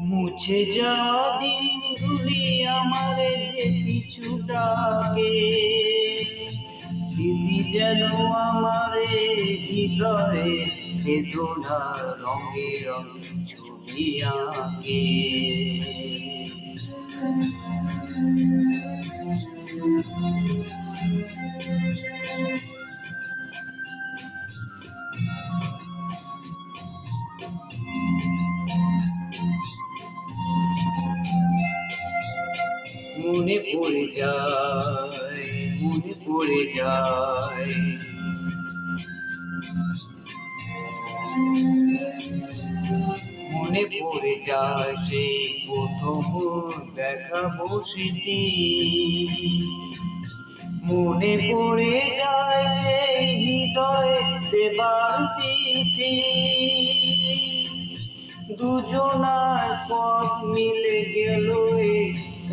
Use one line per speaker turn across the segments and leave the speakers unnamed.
মুছে যাওয়া দিনগুলি আমার যে পিছু ডাকে, স্মৃতি যেন আমার হৃদয়ে বেদনা রঙে রঙে ছবি আঁকে। মনে পড়ে যায়, মনে পড়ে যায়, মনে পড়ে যায় সেই প্রথম দেখা স্মৃতি। মনে পড়ে যায় সেই হৃদয়ে দেবার তিথি। দুজনার পথ মিলে গেল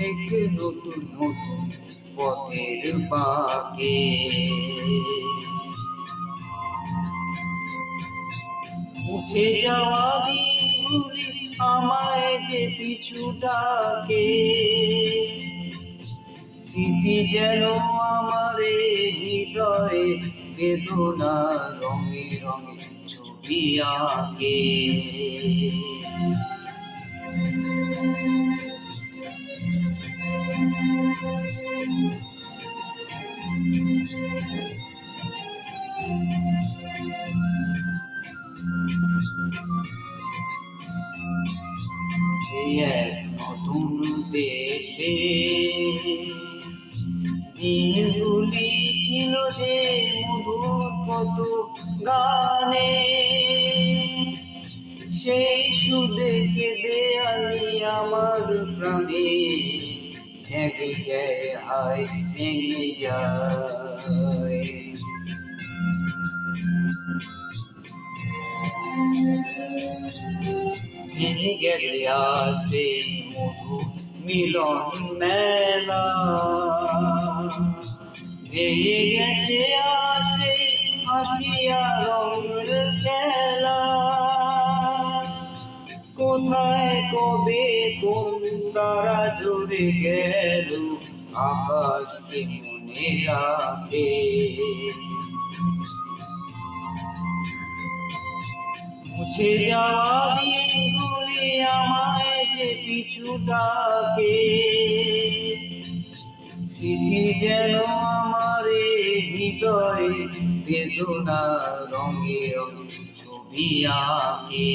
এক নতুন নতুন পথের বাঁকে। মুছে যাওয়া দিনগুলি আমায় যে পিছু ডাকে, স্মৃতি যেন আমার হৃদয়ে বেদনা রঙে রঙে ছবি আঁকে। সে এক নতুন দেশে দিনগুলি ছিল যে মধুর কত গানে, সেই সুদে কেঁদে আমি আমার প্রাণে ভেঙে যায়, হায় ভেঙে যায়। ভেঙে গেছে আসে মধু মিলন মেলা, ভেঙে গেছে আসে হাসিয়া রঙের খেলা। কোথায় কবে কোন তারা জুড়ে গেল আকাশকে মনে রাখে। মুছে যাওয়া দিনগুলি আমায় যে পিছু ডাকে, স্মৃতি যেন আমার হৃদয়ে বেদনা রঙে রঙে ছবি আঁকে।